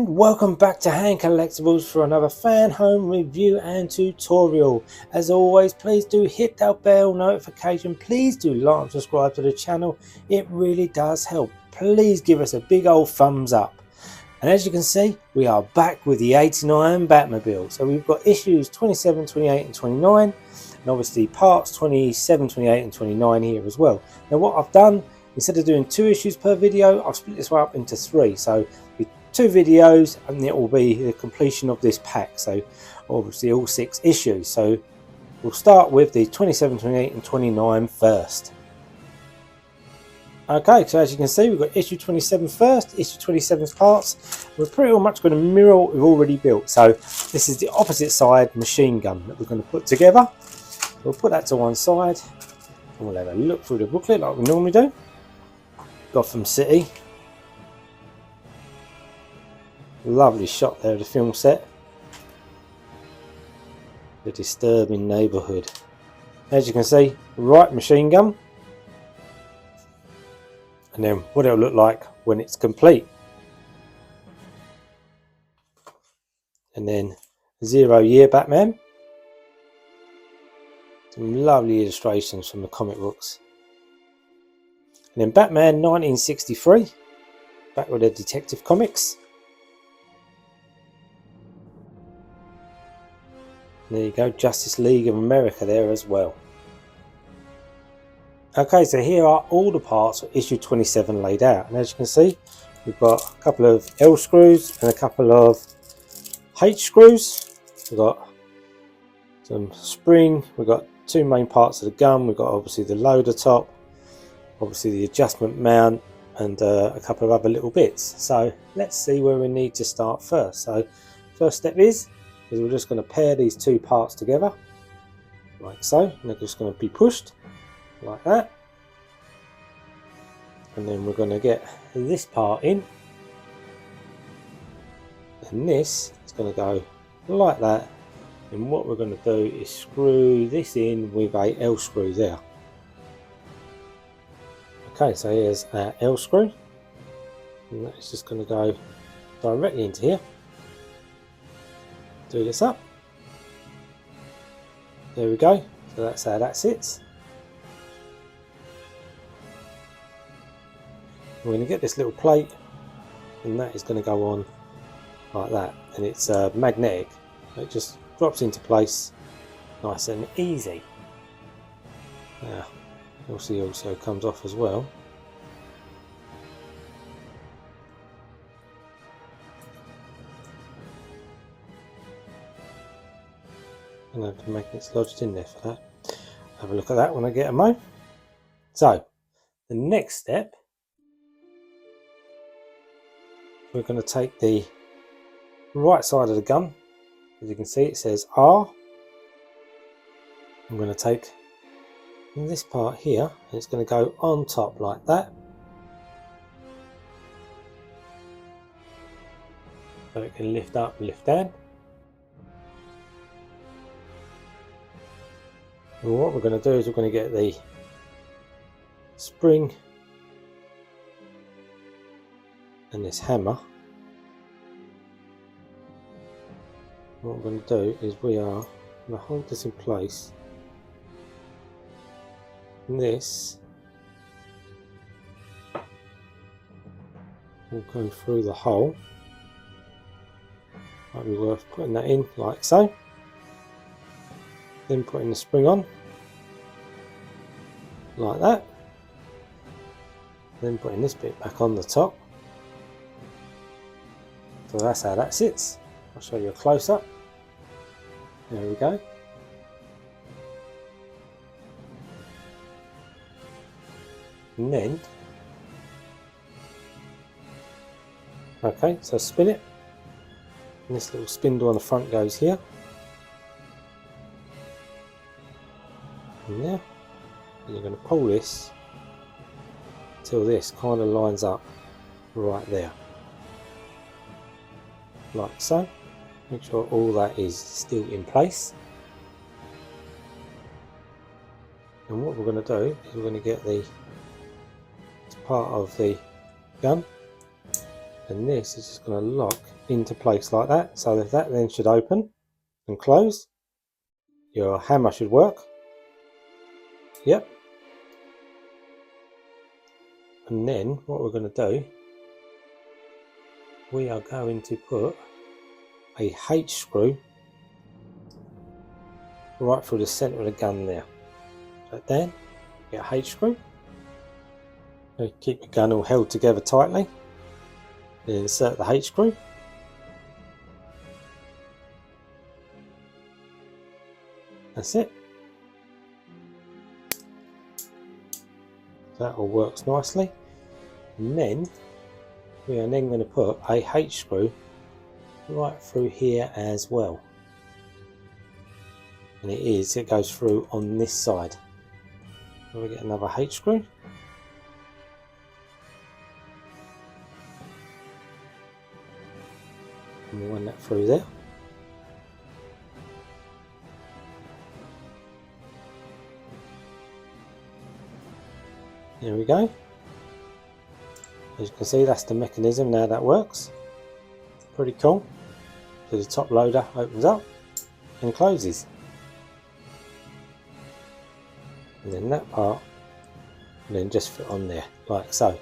And welcome back to Hand Collectibles for another Fanhome review and tutorial. As always, please do hit that bell notification. Please do like and subscribe to the channel. It really does help. Please give us a big old thumbs up. And as you can see, we are back with the 89 Batmobile. So we've got issues 27, 28 and 29. And obviously parts 27, 28 and 29 here as well. Now what I've done, instead of doing 2 issues per video, I've split this one up into 3. So with 2 videos and it will be the completion of this pack. So obviously all 6 issues. So we'll start with the 27, 28 and 29 first. Okay, so as you can see, we've got issue 27 first, issue 27's parts. We're pretty much going to mirror what we've already built. So this is the opposite side machine gun that we're going to put together. We'll put that to one side and we'll have a look through the booklet like we normally do. Gotham City. Lovely shot there of the film set. The disturbing neighbourhood. As you can see, right machine gun. And then what it'll look like when it's complete. And then 0 year Batman. Some lovely illustrations from the comic books. And then Batman 1963. Back with the Detective Comics. And there you go, Justice League of America there as well. Okay, so here are all the parts for issue 27 laid out, and as you can see, we've got a couple of L screws and a couple of H screws. We've got some spring, we've got 2 main parts of the gun, we've got obviously the loader top, obviously the adjustment mount, and a couple of other little bits. So let's see where we need to start first. So first step is we're just going to pair these 2 parts together, like so, and they're just going to be pushed like that, and then we're going to get this part in, and this is going to go like that, and what we're going to do is screw this in with a L screw there. Okay, so here's our L screw, and that's just going to go directly into here. Do this up, there we go, so that's how that sits. We're going to get this little plate, and that is going to go on like that, and it's magnetic. It just drops into place nice and easy. Now you'll see also comes off as well. And I have the magnets lodged in there for that. Have a look at that when I get a mo. So the next step, we're going to take the right side of the gun. As you can see, it says R. I'm going to take this part here, and it's going to go on top like that, so it can lift up and lift down. And what we're going to do is we're going to get the spring and this hammer. What we're going to do is we are going to hold this in place, and this will go through the hole. Might be worth putting that in like so, then putting the spring on like that, then putting this bit back on the top. So that's how that sits. I'll show you a close-up. There we go. And then, okay, so spin it. And this little spindle on the front goes here. And there. And you're going to pull this till this kind of lines up right there. Like so. Make sure all that is still in place. And what we're going to do is we're going to get the part of the gun, and this is just going to lock into place like that. So that then should open and close. Your hammer should work. Yep. And then what we're going to do, we are going to put a H screw right through the centre of the gun there. Like that. Get a H screw. Keep the gun all held together tightly. Then insert the H screw. That's it. That all works nicely. And then we are then going to put a H screw right through here as well. And it goes through on this side. So we get another H screw. And we'll run that through there. There we go. As you can see, that's the mechanism now that works. Pretty cool. So the top loader opens up and closes. And then that part will then just fit on there like so.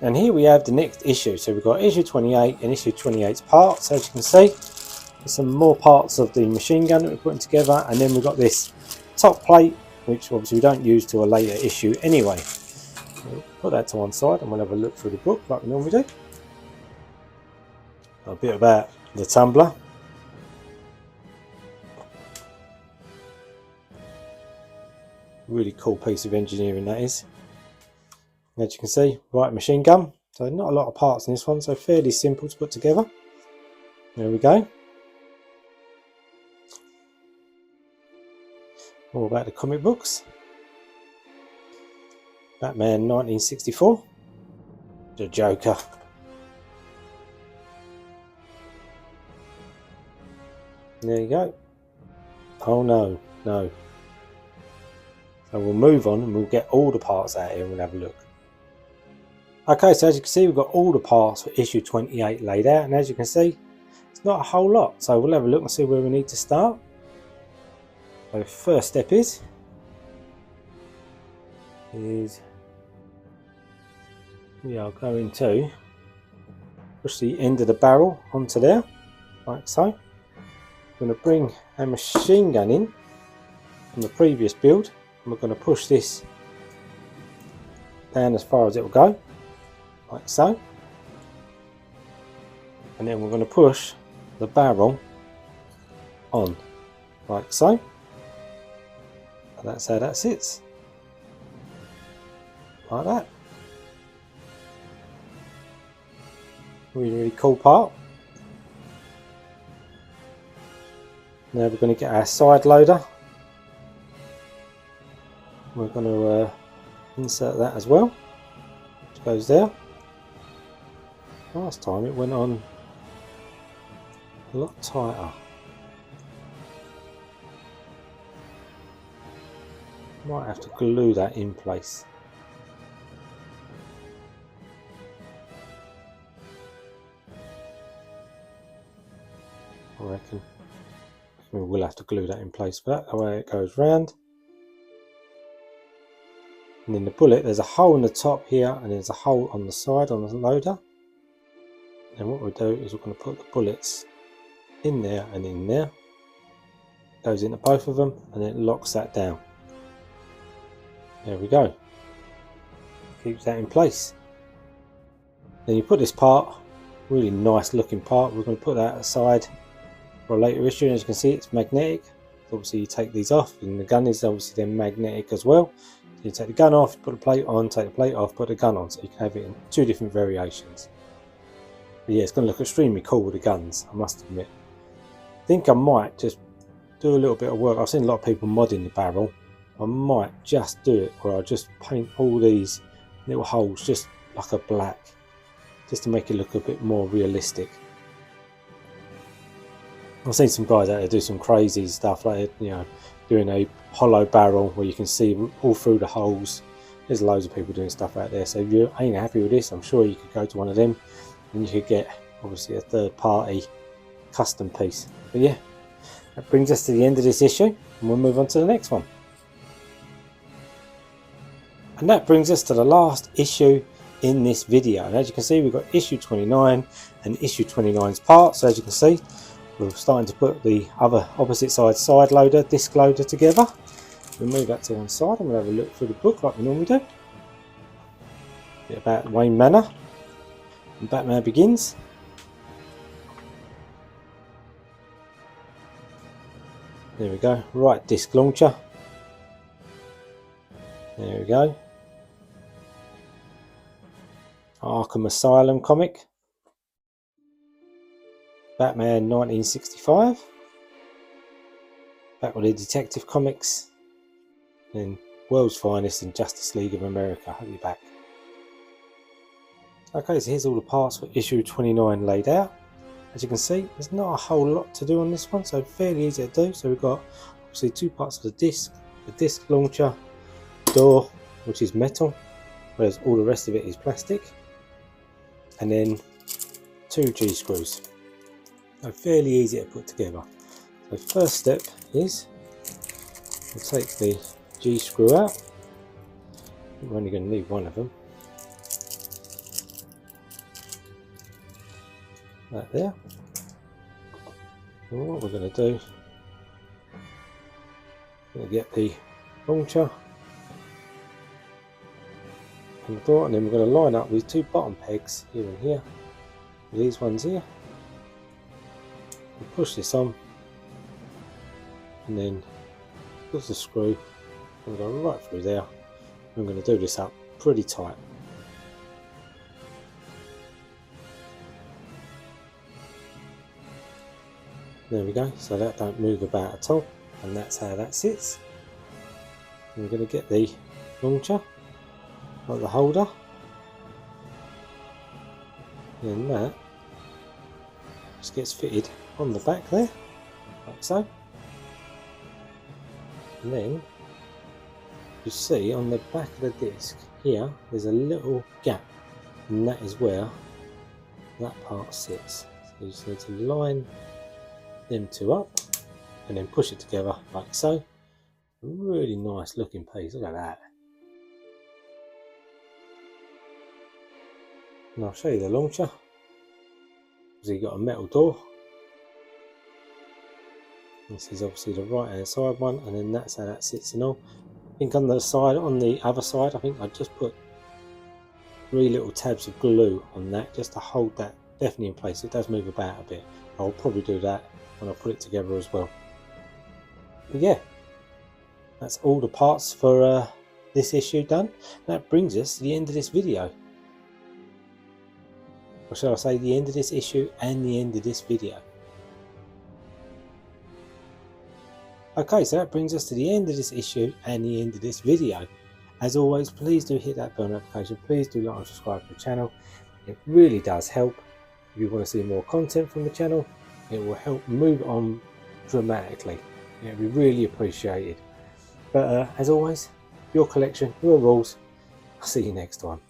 And here we have the next issue. So we've got issue 28 and issue 28's parts. As you can see, there's some more parts of the machine gun that we're putting together, and then we've got this top plate, which obviously we don't use to a later issue anyway. We'll put that to one side and we'll have a look through the book like we normally do. A bit about the tumbler. Really cool piece of engineering that is. As you can see, right machine gun. So not a lot of parts in this one, so fairly simple to put together. There we go. All about the comic books. Batman 1964. The Joker. There you go. Oh no, no. So we'll move on and we'll get all the parts out here and we'll have a look. Okay, so as you can see, we've got all the parts for issue 28 laid out, and as you can see, it's not a whole lot. So we'll have a look and see where we need to start. So first step is we are going to push the end of the barrel onto there, like so. We're going to bring a machine gun in from the previous build, and we're going to push this down as far as it will go, like so. And then we're going to push the barrel on, like so. And that's how that sits, like that. Really cool part. Now we're going to get our side loader. We're going to insert that as well, which goes there. Last time it went on a lot tighter. Might have to glue that in place. I reckon we will have to glue that in place, but that's the way it goes round. And then the bullet, there's a hole in the top here and there's a hole on the side on the loader. And what we'll do is we're going to put the bullets in there and in there. Goes into both of them and it locks that down. There we go. Keeps that in place. Then you put this part, really nice looking part, we're going to put that aside for a later issue. And as you can see, it's magnetic. So obviously you take these off, and the gun is obviously then magnetic as well. So you take the gun off, put the plate on, take the plate off, put the gun on, so you can have it in two different variations. But yeah, it's going to look extremely cool with the guns, I must admit. I think I might just do a little bit of work. I've seen a lot of people modding the barrel. I might just do it where I just paint all these little holes just like a black, just to make it look a bit more realistic. I've seen some guys out there do some crazy stuff, like, you know, doing a hollow barrel where you can see all through the holes There's loads of people doing stuff out there, so if you ain't happy with this, I'm sure you could go to one of them and you could get obviously a third party custom piece. But yeah, that brings us to the end of this issue, and we'll move on to the next one. And that brings us to the last issue in this video. And as you can see, we've got issue 29 and issue 29's parts. So as you can see, we're starting to put the other opposite side loader, disc loader together. We'll move that to one side and we'll have a look through the book like we normally do. A bit about Wayne Manor and Batman Begins. There we go, right disc launcher. There we go. Arkham Asylum comic. Batman 1965. Back with the Detective Comics. And World's Finest and Justice League of America. Have you back. Okay, so here's all the parts for issue 29 laid out. As you can see, there's not a whole lot to do on this one, so fairly easy to do. So we've got obviously two parts of the disc launcher, door, which is metal, whereas all the rest of it is plastic, and then two G-screws. So fairly easy to put together. So first step is we'll take the G-screw out. We're only going to need one of them. That there. And what we're going to do, we're going to get the launcher and the door, and then we're going to line up these two bottom pegs here and here with these ones here. We'll push this on, and then put the screw and go right through there. I'm going to do this up pretty tight. There we go, so that don't move about at all, and that's how that sits. And we're going to get the launcher, like the holder, and that just gets fitted on the back there, like so. And then you see on the back of the disc here, there's a little gap, and that is where that part sits. So you just need to line them two up and then push it together like so. A really nice looking piece, look at that. And I'll show you the launcher. So you've got a metal door. This is obviously the right hand side one, and then that's how that sits and all. I think on the other side, I think I just put 3 little tabs of glue on that just to hold that definitely in place. It does move about a bit. I'll probably do that when I put it together as well. But yeah, that's all the parts for this issue done. That brings us to the end of this video. Or shall I say the end of this issue and the end of this video. Okay, so that brings us to the end of this issue and the end of this video. As always, please do hit that bell notification. Please do like and subscribe to the channel. It really does help. If you want to see more content from the channel, it will help move on dramatically. It would be really appreciated. But as always, your collection, your rules. I'll see you next time.